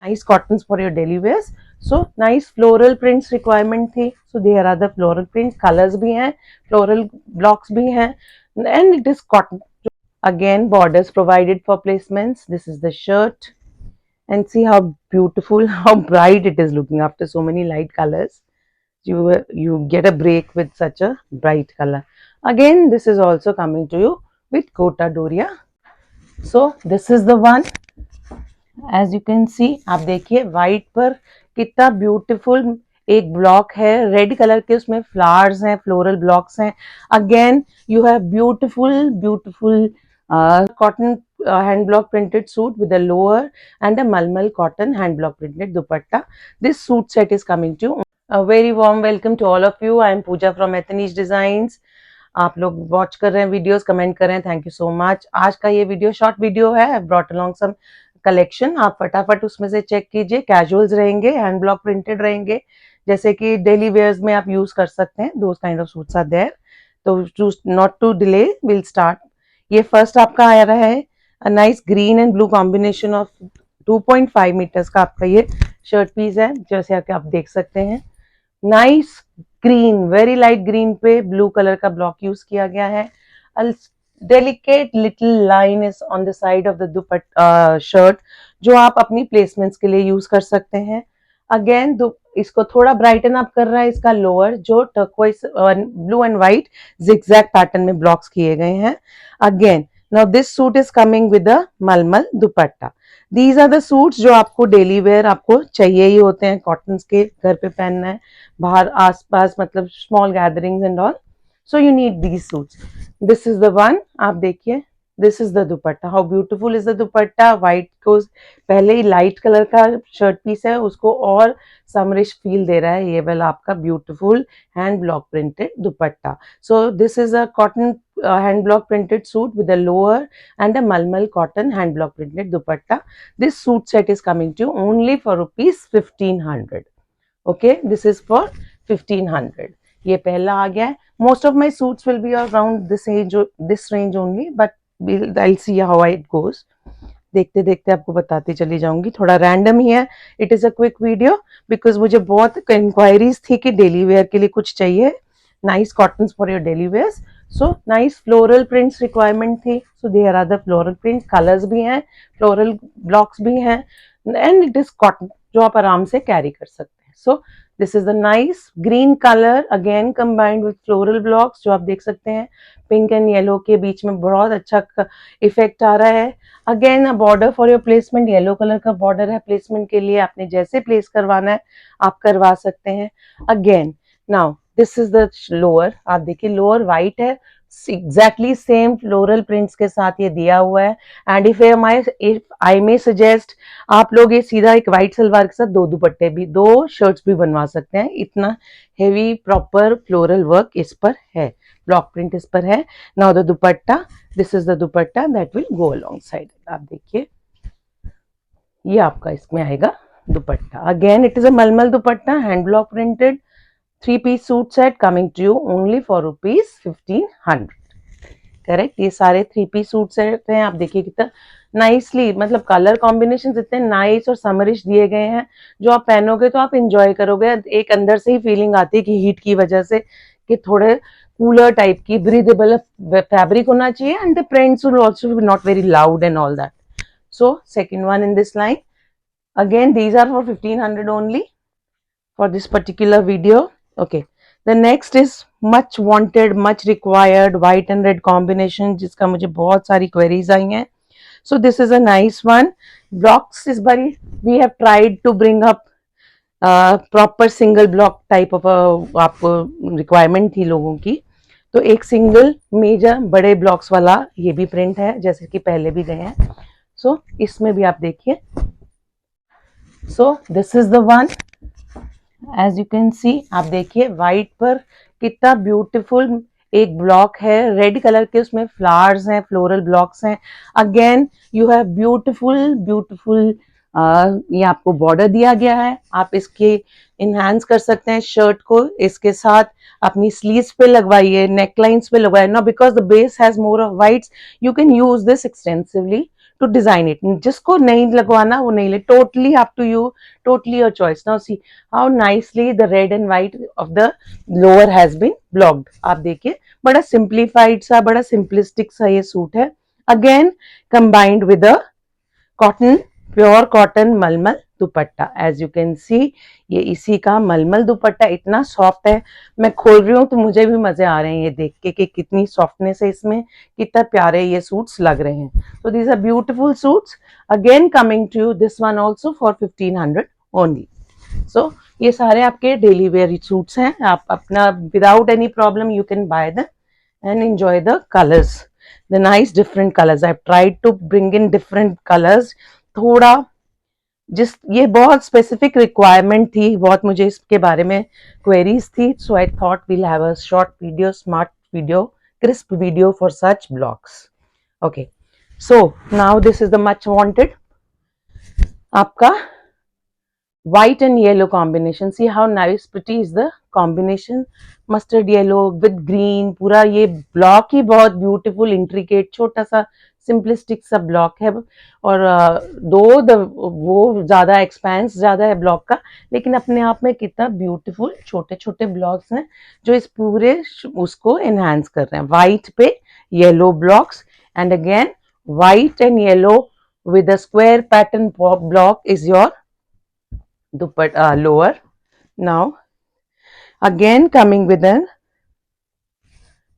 nice cottons for your daily wears. So nice floral prints requirement थी, so there are the floral prints, colors भी हैं, floral blocks भी हैं, and it is cotton. Again, borders provided for placements. This is the shirt, and see how beautiful, how bright it is looking after so many light colors. You get a break with such a bright color. Again, this is also coming to you with Kota Doria. So this is the one. As you can see, आप देखिए white पर कितना beautiful एक block है, red colour के उसमें flowers हैं, floral blocks हैं. Again you have beautiful beautiful cotton hand block printed suit with a lower and a malmal cotton hand block printed dupatta. This suit set is coming to you. A very warm welcome to all of you. I am Pooja from Ethnish Designs. आप लोग watch कर रहे हैं videos, comment कर रहे हैं, thank you so much. आज का ये वीडियो शॉर्ट वीडियो है. I brought along some collection, आप फटाफट उसमें से चेक कीजिए. कैजुअल्स रहेंगे, हैंड ब्लॉक प्रिंटेड रहेंगे, जैसे कि डेली वेयर्स में आप यूज कर सकते हैं. Those kind of suits are there. तो not to delay, will start. ये फर्स्ट आपका आ रहा है a nice green and blue combination of 2.5 metres का आपका ये शर्ट पीस है, जैसे कि आप देख सकते हैं. Nice green, very light green पे ब्लू कलर का ब्लॉक यूज किया गया है. Delicate little line is on the side of the dupatta shirt, जो आप अपनी प्लेसमेंट्स के लिए यूज कर सकते हैं. अगेन इसको थोड़ा ब्राइटन अप कर रहा है इसका लोअर, जो turquoise blue and white zigzag pattern में ब्लॉक्स किए गए हैं. Again now this suit is coming with a mulmul dupatta. These are the suits जो आपको डेली वेयर आपको चाहिए ही होते हैं, कॉटन के, घर पे पहनना है, बाहर आसपास, मतलब small gatherings and all. So you need these suits. This is the one. आप देखिए, this is the dupatta. How beautiful is the dupatta. White को पहले ही लाइट कलर का शर्ट पीस है, उसको और समरिश फील दे रहा है ये वाला आपका beautiful hand block printed dupatta. So this is a cotton hand block printed suit with a lower and a malmal cotton hand block printed dupatta. This suit set is coming to you only for rupees 1500. Okay, this is for 1500. ये पहला आ गया है. Most of my suits will be around this range only, but I'll see how it goes. देखते देखते आपको बताती चली जाऊंगी. थोड़ा रैंडम ही है, it is a quick video, because मुझे बहुत इंक्वायरीज थी कि डेली वेयर के लिए कुछ चाहिए, nice cotton for your daily wears. So nice floral prints requirement थी, so there are the floral prints. Colours भी हैं, फ्लोरल ब्लॉक्स भी हैं, एंड इट इज कॉटन जो आप आराम से कैरी कर सकते हैं. सो this is the nice green colour, again combined with floral blocks, जो आप देख सकते हैं पिंक एंड येलो के बीच में बहुत अच्छा इफेक्ट आ रहा है. Again a border for your placement, yellow colour का बॉर्डर है प्लेसमेंट के लिए, आपने जैसे प्लेस करवाना है आप करवा सकते हैं. Again now this is the lower. आप देखिए लोअर व्हाइट है, एग्जैक्टली सेम फ्लोरल प्रिंट्स के साथ ये दिया हुआ है. And if I may suggest, आप लोग ये सीधा एक व्हाइट सलवार के साथ दो दुपट्टे भी, दो शर्ट्स भी बनवा सकते हैं. इतना हेवी प्रॉपर फ्लोरल वर्क इस पर है, ब्लॉक प्रिंट इस पर है. Now the dupatta, this is the dupatta that will go along side. आप देखिए ये आपका इसमें आएगा दुपट्टा. Again it is a mulmul dupatta, hand block printed, 3-piece suit set coming to you only for rupees 1500. Correct, ये सारे 3-piece सूट सेट हैं. आप देखिए कितना नाइसली, मतलब कलर कॉम्बिनेशन इतने नाइस और समरिश दिए गए हैं, जो आप पहनोगे तो आप इंजॉय करोगे. एक अंदर से ही फीलिंग आती है कि हीट की वजह से कि थोड़े कूलर टाइप की ब्रीदेबल फैब्रिक होना चाहिए, and the prints will also be not very loud and all that. So second one in this line. Again, these are for 1500 only for this particular video. Okay, the next is much wanted, much required white and red combination, जिसका मुझे बहुत सारी queries आई हैं. So this is a nice one. Blocks इस बारी we have tried to bring up proper single block type of आपको requirement थी लोगों की, तो एक सिंगल मेजर बड़े ब्लॉक्स वाला ये भी प्रिंट है, जैसे कि पहले भी गए हैं. सो इसमें भी आप देखिए. So this is the one. As you can see, आप देखिए व्हाइट पर कितना ब्यूटीफुल एक ब्लॉक है, रेड कलर के उसमें फ्लावर्स हैं, फ्लोरल ब्लॉक्स हैं. Again you have beautiful beautiful, ये आपको बॉर्डर दिया गया है. आप इसके इनहैंस कर सकते हैं शर्ट को, इसके साथ अपनी स्लीव्स पे लगवाइए, नेक लाइन्स पे लगवाइए. No, because the base has more of whites, you can use this extensively to design it. जिसको नहीं लगवाना वो नहीं ले, totally up to you, totally your choice. Now see how nicely the red and white of the lower has been blocked. आप देखिए बड़ा simplified सा, बड़ा simplistic सा ये सूट है. Again combined with the cotton, pure cotton mulmul dupatta. As you can see ये इसी का मलमल दुपट्टा इतना सॉफ्ट है, मैं खोल रही हूँ तो मुझे भी मजे आ रहे हैं ये देख के कि कितनी सॉफ्टनेस है इसमें, कितना प्यारे ये सूट्स लग रहे हैं. तो these are beautiful suits. Again coming to you this one also for 1500 only. So ये सारे आपके डेली वेयर सूट्स हैं. आप अपना without any problem you can buy them and enjoy the colours, the nice different colors. I've tried to bring in different colors. थोड़ा जिस ये बहुत स्पेसिफिक रिक्वायरमेंट थी, बहुत मुझे इसके बारे में क्वेरीज थी, so I thought we'll have a short video, smart video, crisp video for such blogs. Okay, so now this is the much wanted आपका white and yellow combination. See how nice pretty is the combination. Mustard yellow with green. पूरा ये block ही बहुत beautiful intricate छोटा सा simplistic सा block है. और वो ज्यादा एक्सपेंस ज्यादा है ब्लॉक का, लेकिन अपने आप में कितना ब्यूटीफुल छोटे छोटे ब्लॉक्स हैं जो इस पूरे उसको एनहांस कर रहे हैं. वाइट पे yellow blocks and again white and yellow with a square pattern block is your dupatta lower. Now again coming with an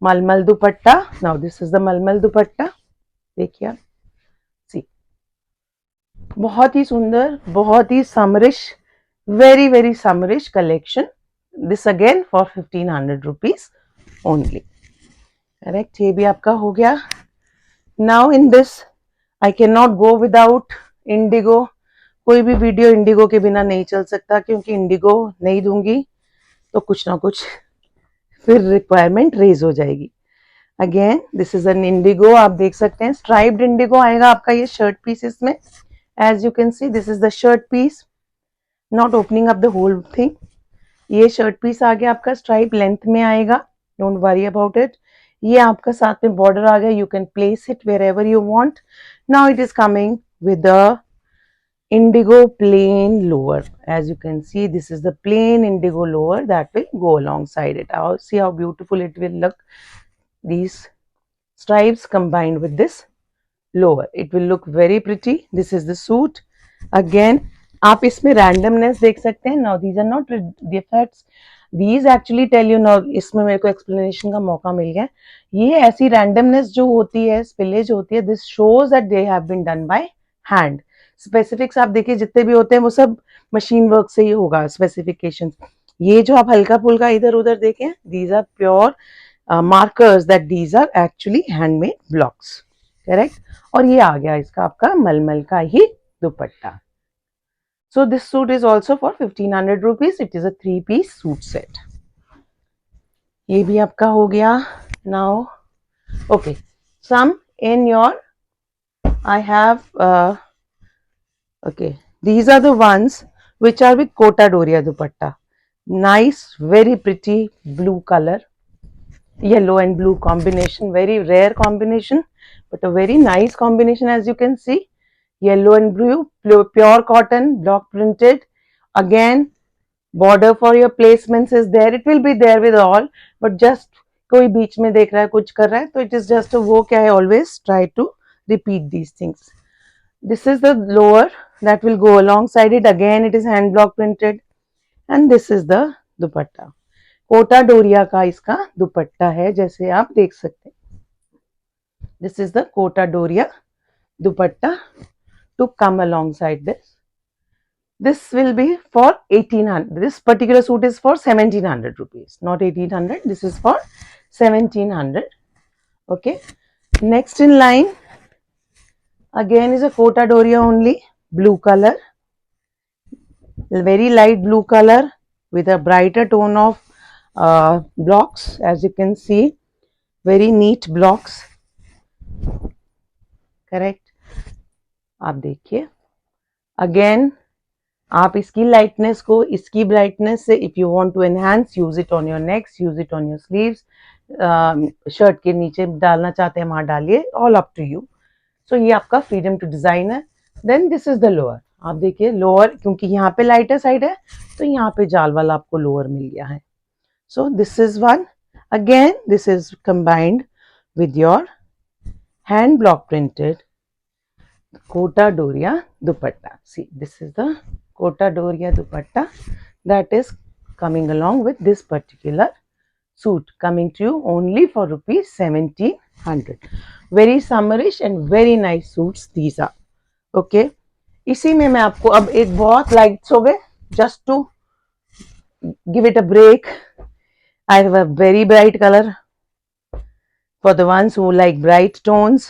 malmal dupatta. Now this is the malmal dupatta. देखिए आप, सी बहुत ही सुंदर, बहुत ही summerish, very very summerish collection. This again for 1500 rupees only. Correct, ये भी आपका हो गया. Now in this I can not go without indigo. कोई भी वीडियो इंडिगो के बिना नहीं चल सकता, क्योंकि इंडिगो नहीं दूंगी तो कुछ ना कुछ फिर रिक्वायरमेंट रेज हो जाएगी. Again this is an indigo. आप देख सकते हैं स्ट्राइप्ड इंडिगो आएगा आपका ये शर्ट पीस इसमें. As you can see this is the shirt piece, not opening up the whole thing. ये शर्ट पीस आ गया आपका, स्ट्राइप लेंथ में आएगा, डोंट वरी अबाउट इट. ये आपका साथ में बॉर्डर आ गया, you can place it wherever you want. Now it is coming with the indigo plain lower. As you can see, this is the plain indigo lower that will go alongside it. See how beautiful it will look. These stripes combined with this lower, it will look very pretty. This is the suit. Again आप इसमें randomness देख सकते हैं. Now these are not defects, these actually tell you. Now इसमें मेरे को explanation का मौका मिल गया. ये ऐसी randomness जो होती है, spillage होती है, this shows that they have been done by hand. Specifics आप देखिए जितने भी होते हैं वो सब मशीन वर्क से ही होगा स्पेसिफिकेशंस. ये जो आप हल्का फुल्का इधर उधर देखें, these are pure markers that these are actually handmade blocks. Correct. और ये आ गया इसका आपका मलमल का ही दुपट्टा. So this suit is also for 1500 rupees. It is a 3-piece suit set. ये भी आपका हो गया. Now okay, some in your I have okay, these are the ones which are with Kota Doria dupatta. Nice, very pretty blue color, yellow and blue combination, very rare combination but a very nice combination. As you can see, yellow and blue, pure cotton, block printed. Again border for your placements is there, it will be there with all, but just कोई बीच में देख रहा है कुछ कर रहा है तो it is just a वो क्या है, always try to repeat these things. This is the lower that will go alongside it. Again it is hand block printed and this is the dupatta. Kota Doria का इसका दुपट्टा है जैसे आप देख सकते हैं. This is the Kota Doria dupatta to come alongside this. This will be for 1800. This particular suit is for 1700 rupees, not 1800. This is for 1700. Okay. Next in line again is a Kota Doria only, blue color, very light blue color with a brighter tone of blocks. As you can see, very neat blocks. Correct. आप देखिए again आप इसकी lightness को इसकी brightness से if you want to enhance, use it on your necks, use it on your sleeves, shirt के नीचे डालना चाहते हैं वहां डालिए, all up to you. So ये आपका फ्रीडम टू डिजाइन है। Then this is the lower, आप देखिए लोअर, क्योंकि यहाँ पे लाइटर साइड है तो यहाँ पे जाल वाला आपको लोअर मिल गया है। सो this is one, again this is combined with your hand block printed Kota Doria dupatta. See, this is the Kota Doria dupatta that is coming along with this particular suit, coming to you only for rupees 1700. Very summerish and very nice suits these are. Okay, इसी में मैं आपको अब एक बहुत lights हो गए, just to give it a break, I have a very bright color for the ones who like bright tones.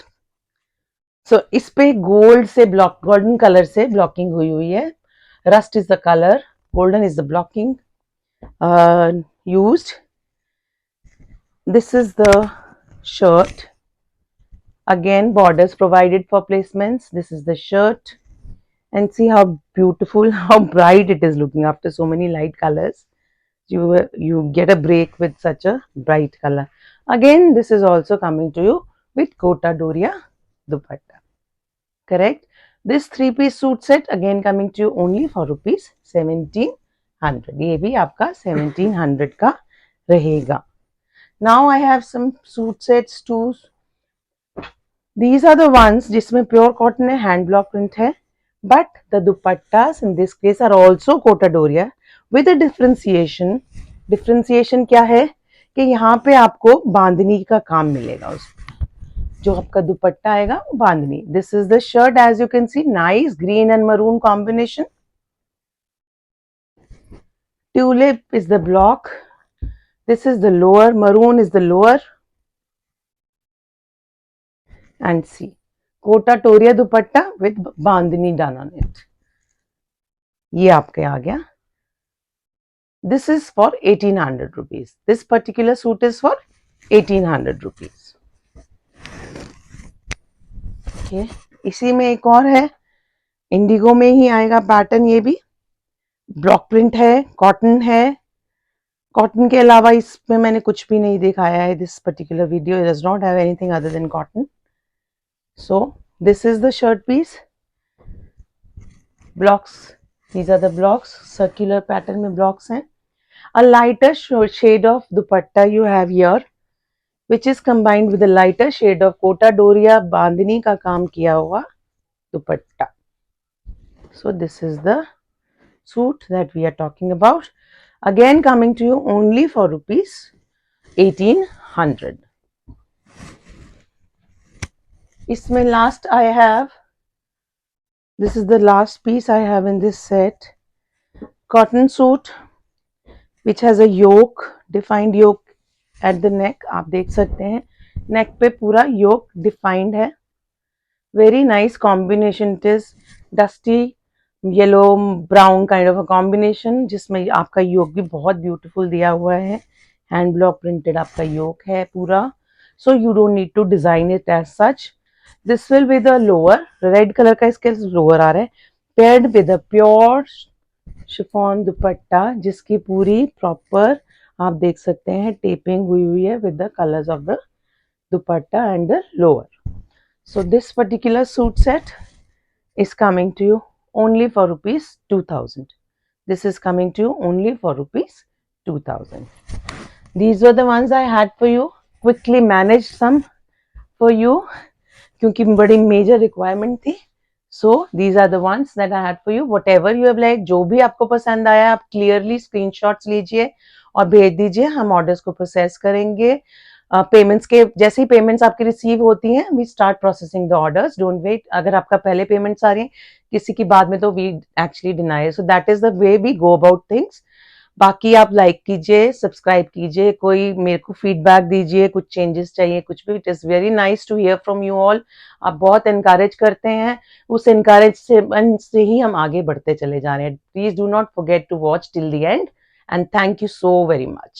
So इस पे गोल्ड से ब्लॉक, गोल्डन कलर से ब्लॉकिंग हुई हुई है. Rust is the colour, golden is the blocking used. This is the shirt. Again, borders provided for placements. This is the shirt, and see how beautiful, how bright it is looking after so many light colors. You get a break with such a bright color. Again, this is also coming to you with Kota Doria dupatta. Correct. This 3-piece suit set again coming to you only for rupees 1700. ये भी आपका 1700 का रहेगा. Now I have some suit sets too. These are the ones जिसमें pure cotton है, hand block print है, but the dupattas in this case are also Kota Doria with a differentiation. Differentiation क्या है कि यहाँ पे आपको बांधनी का काम मिलेगा, उसमें जो आपका दुपट्टा आएगा वो बांधनी. This is the shirt, as you can see, nice green and maroon combination. Tulip is the block. This is the lower, maroon is the lower, and see Kota doria dupatta with bandhani done on it. ये आपके आ गया. This is for 1800 rupees. This particular suit is for 1800 rupees. इसी में एक और है, Indigo में ही आएगा पैटर्न. ये भी ब्लॉक प्रिंट है, कॉटन है. कॉटन के अलावा इसमें मैंने कुछ भी नहीं दिखाया है. This particular video does not have anything other than cotton. So this is the shirt piece. Blocks, these are the blocks. Circular pattern में ब्लॉक्स हैं. A lighter shade of dupatta you have here, which is combined with a lighter shade of Kota Doria बांधनी का काम किया हुआ दुपट्टा. So this is the suit that we are talking about. Again coming to you only for rupees 1800. इसमें last I have, this is the last piece I have in this set. Cotton suit which has a yoke, defined yoke at the neck. आप देख सकते हैं नेक पे पूरा योक defined है. Very nice combination. It is dusty yellow brown kind of a combination, जिसमें आपका योक भी बहुत ब्यूटीफुल दिया हुआ है. हैंड ब्लॉक प्रिंटेड आपका योक है पूरा. So you don't need to design it as such. This will with a lower, red colour का इसके लोअर आ रहा है, paired with a pure chiffon dupatta, जिसकी पूरी प्रॉपर आप देख सकते हैं टेपिंग हुई हुई है with the colors of the dupatta and the lower. So this particular suit set is coming to you only for rupees 2000. This is coming to you only for rupees 2000. These were the ones I had for you. Quickly managed some for you क्योंकि बड़ी major requirement थी. So these are the ones that I had for you. Whatever you have liked, जो भी आपको पसंद आया आप clearly screenshots लीजिए और भेज दीजिए. हम ऑर्डर्स को प्रोसेस करेंगे. पेमेंट्स के जैसे ही पेमेंट्स आपकी रिसीव होती हैं, we start processing the orders. Don't wait. अगर आपका पहले पेमेंट्स आ रही हैं किसी की बाद में, तो we actually deny. So that is the way we go about things. बाकी आप लाइक कीजिए, सब्सक्राइब कीजिए, कोई मेरे को फीडबैक दीजिए, कुछ चेंजेस चाहिए, कुछ भी. It is very nice to hear from you all. आप बहुत एनकरेज करते हैं. उस एनकरेज से ही हम आगे बढ़ते चले जा रहे हैं. Please do not forget to watch till the end. And thank you so very much.